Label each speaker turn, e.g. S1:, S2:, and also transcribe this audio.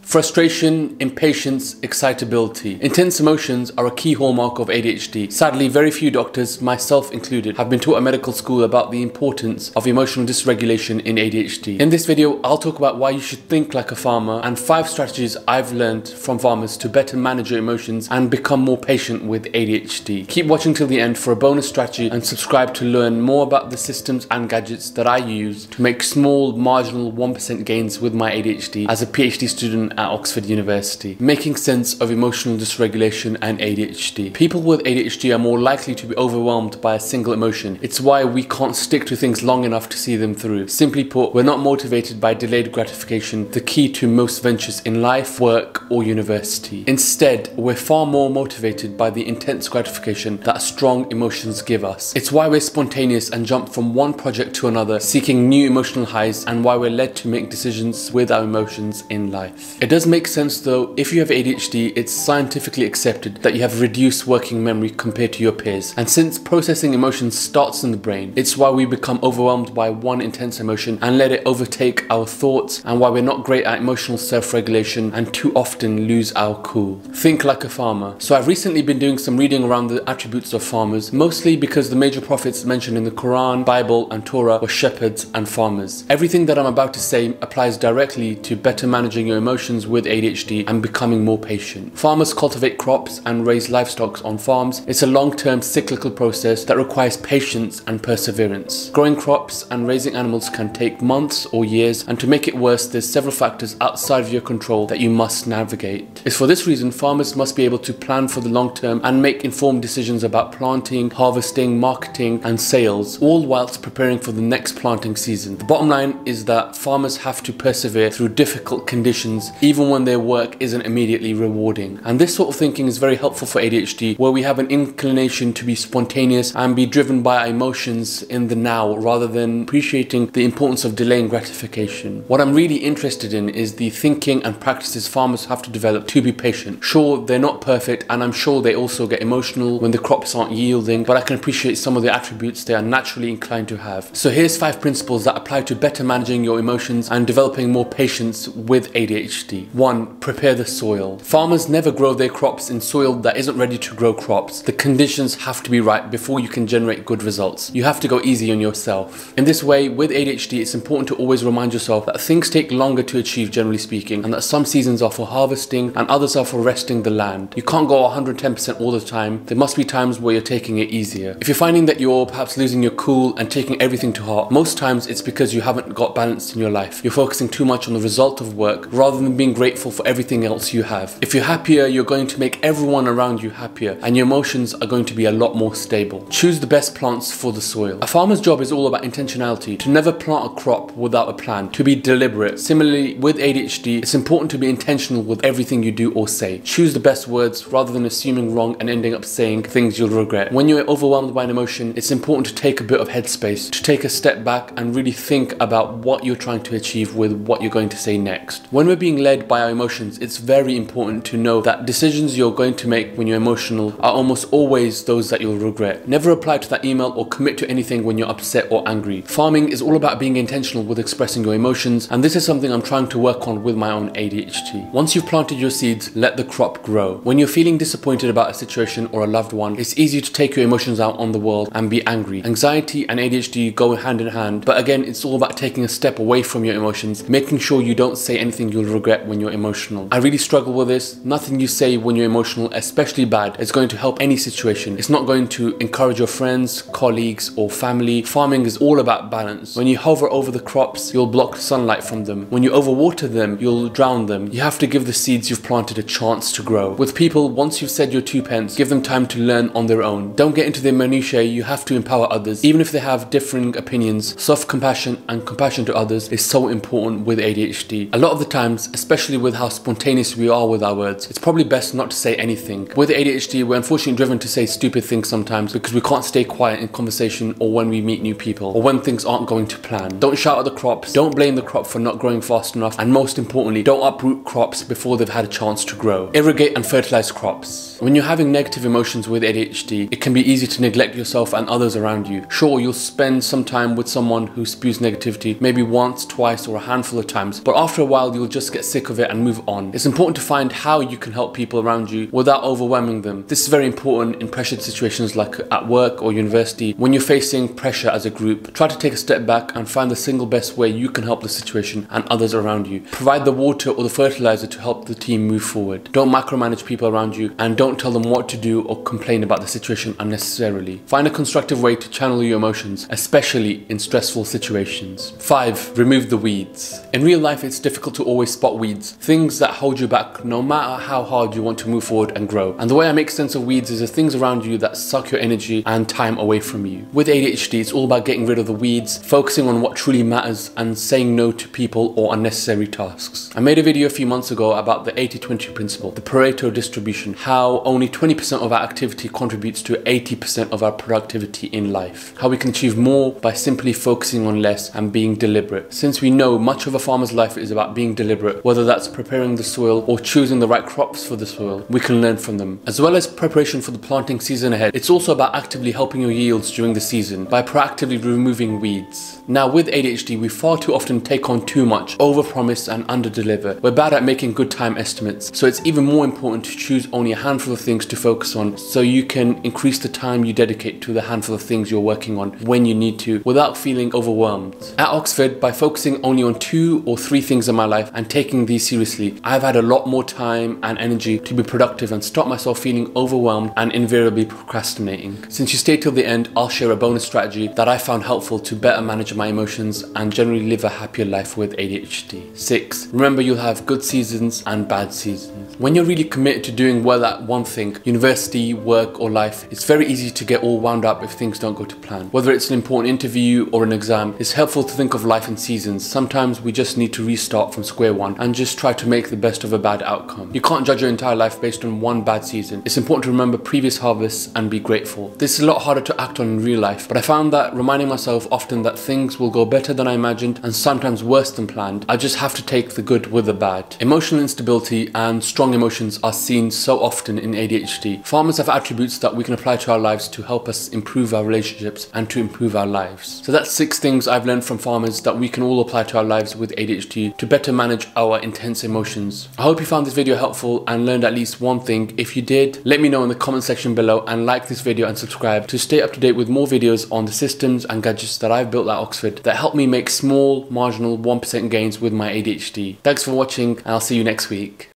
S1: Frustration, impatience, excitability. Intense emotions are a key hallmark of ADHD. Sadly, very few doctors, myself included, have been taught at medical school about the importance of emotional dysregulation in ADHD. In this video, I'll talk about why you should think like a farmer and 5 strategies I've learned from farmers to better manage your emotions and become more patient with ADHD. Keep watching till the end for a bonus strategy and subscribe to learn more about the systems and gadgets that I use to make small, marginal 1% gains with my ADHD as a PhD student at Oxford University. Making sense of emotional dysregulation and ADHD. People with ADHD are more likely to be overwhelmed by a single emotion. It's why we can't stick to things long enough to see them through. Simply put, we're not motivated by delayed gratification, the key to most ventures in life, work, or university. Instead, we're far more motivated by the intense gratification that strong emotions give us. It's why we're spontaneous and jump from one project to another, seeking new emotional highs, and why we're led to make decisions with our emotions in life. It does make sense though. If you have ADHD, it's scientifically accepted that you have reduced working memory compared to your peers. And since processing emotions starts in the brain, it's why we become overwhelmed by one intense emotion and let it overtake our thoughts, and why we're not great at emotional self-regulation and too often lose our cool. Think like a farmer. So I've recently been doing some reading around the attributes of farmers, mostly because the major prophets mentioned in the Quran, Bible, and Torah were shepherds and farmers. Everything that I'm about to say applies directly to better managing your emotions with ADHD and becoming more patient. Farmers cultivate crops and raise livestock on farms. It's a long-term cyclical process that requires patience and perseverance. Growing crops and raising animals can take months or years, and to make it worse, there's several factors outside of your control that you must navigate. It's for this reason farmers must be able to plan for the long term and make informed decisions about planting, harvesting, marketing, and sales, all whilst preparing for the next planting season. The bottom line is that farmers have to persevere through difficult conditions even when their work isn't immediately rewarding. And this sort of thinking is very helpful for ADHD, where we have an inclination to be spontaneous and be driven by our emotions in the now rather than appreciating the importance of delaying gratification. What I'm really interested in is the thinking and practices farmers have to develop to be patient. Sure, they're not perfect, and I'm sure they also get emotional when the crops aren't yielding, but I can appreciate some of the attributes they are naturally inclined to have. So here's 5 principles that apply to better managing your emotions and developing more patience with ADHD. 1. Prepare the soil. Farmers never grow their crops in soil that isn't ready to grow crops. The conditions have to be right before you can generate good results. You have to go easy on yourself. In this way, with ADHD, it's important to always remind yourself that things take longer to achieve, generally speaking, and that some seasons are for harvesting and others are for resting the land. You can't go 110% all the time. There must be times where you're taking it easier. If you're finding that you're perhaps losing your cool and taking everything to heart, most times it's because you haven't got balance in your life. You're focusing too much on the result of work rather than being grateful for everything else you have. If you're happier, you're going to make everyone around you happier, and your emotions are going to be a lot more stable. Choose the best plants for the soil. A farmer's job is all about intentionality, to never plant a crop without a plan, to be deliberate. Similarly, with ADHD, it's important to be intentional with everything you do or say. Choose the best words rather than assuming wrong and ending up saying things you'll regret. When you're overwhelmed by an emotion, it's important to take a bit of headspace, to take a step back and really think about what you're trying to achieve with what you're going to say next. When we're being led by our emotions, it's very important to know that decisions you're going to make when you're emotional are almost always those that you'll regret. Never reply to that email or commit to anything when you're upset or angry. Farming is all about being intentional with expressing your emotions, and this is something I'm trying to work on with my own ADHD. Once you've planted your seeds, let the crop grow. When you're feeling disappointed about a situation or a loved one, it's easy to take your emotions out on the world and be angry. Anxiety and ADHD go hand in hand, but again, it's all about taking a step away from your emotions, making sure you don't say anything you'll regret when you're emotional. I really struggle with this. Nothing you say when you're emotional, especially bad, is going to help any situation. It's not going to encourage your friends, colleagues, or family. Farming is all about balance. When you hover over the crops, you'll block sunlight from them. When you overwater them, you'll drown them. You have to give the seeds you've planted a chance to grow. With people, once you've said your 2 pence, give them time to learn on their own. Don't get into their minutiae. You have to empower others, even if they have differing opinions. Self-compassion and compassion to others is so important with ADHD. A lot of the times, especially with how spontaneous we are with our words, it's probably best not to say anything. With ADHD, we're unfortunately driven to say stupid things sometimes because we can't stay quiet in conversation or when we meet new people or when things aren't going to plan. Don't shout at the crops, don't blame the crop for not growing fast enough, and most importantly, don't uproot crops before they've had a chance to grow. Irrigate and fertilize crops. When you're having negative emotions with ADHD, it can be easy to neglect yourself and others around you. Sure, you'll spend some time with someone who spews negativity, maybe once, twice, or a handful of times, but after a while you'll just get get sick of it and move on. It's important to find how you can help people around you without overwhelming them. This is very important in pressured situations like at work or university. When you're facing pressure as a group, try to take a step back and find the single best way you can help the situation and others around you. Provide the water or the fertilizer to help the team move forward. Don't micromanage people around you, and don't tell them what to do or complain about the situation unnecessarily. Find a constructive way to channel your emotions, especially in stressful situations. 5. Remove the weeds. In real life, it's difficult to always spot weeds, things that hold you back no matter how hard you want to move forward and grow. And the way I make sense of weeds is the things around you that suck your energy and time away from you. With ADHD, it's all about getting rid of the weeds, focusing on what truly matters, and saying no to people or unnecessary tasks. I made a video a few months ago about the 80-20 principle, the Pareto distribution, how only 20% of our activity contributes to 80% of our productivity in life. How we can achieve more by simply focusing on less and being deliberate. Since we know much of a farmer's life is about being deliberate, whether that's preparing the soil or choosing the right crops for the soil, we can learn from them. As well as preparation for the planting season ahead, it's also about actively helping your yields during the season by proactively removing weeds. Now with ADHD, we far too often take on too much, overpromise and underdeliver. We're bad at making good time estimates, so it's even more important to choose only a handful of things to focus on so you can increase the time you dedicate to the handful of things you're working on when you need to without feeling overwhelmed. At Oxford, by focusing only on 2 or 3 things in my life and taking these seriously, I've had a lot more time and energy to be productive and stop myself feeling overwhelmed and invariably procrastinating. Since you stay till the end, I'll share a bonus strategy that I found helpful to better manage my emotions and generally live a happier life with ADHD. 6. Remember, you'll have good seasons and bad seasons. When you're really committed to doing well at one thing, university, work or life, it's very easy to get all wound up if things don't go to plan. Whether it's an important interview or an exam, it's helpful to think of life in seasons. Sometimes we just need to restart from square one and just try to make the best of a bad outcome. You can't judge your entire life based on one bad season. It's important to remember previous harvests and be grateful. This is a lot harder to act on in real life, but I found that reminding myself often that things will go better than I imagined and sometimes worse than planned, I just have to take the good with the bad. Emotional instability and strong emotions are seen so often in ADHD. Farmers have attributes that we can apply to our lives to help us improve our relationships and to improve our lives. So that's 6 things I've learned from farmers that we can all apply to our lives with ADHD to better manage our intense emotions. I hope you found this video helpful and learned at least one thing. If you did, let me know in the comment section below, and like this video and subscribe to stay up to date with more videos on the systems and gadgets that I've built at Oxford that help me make small, marginal 1% gains with my ADHD. Thanks for watching, and I'll see you next week.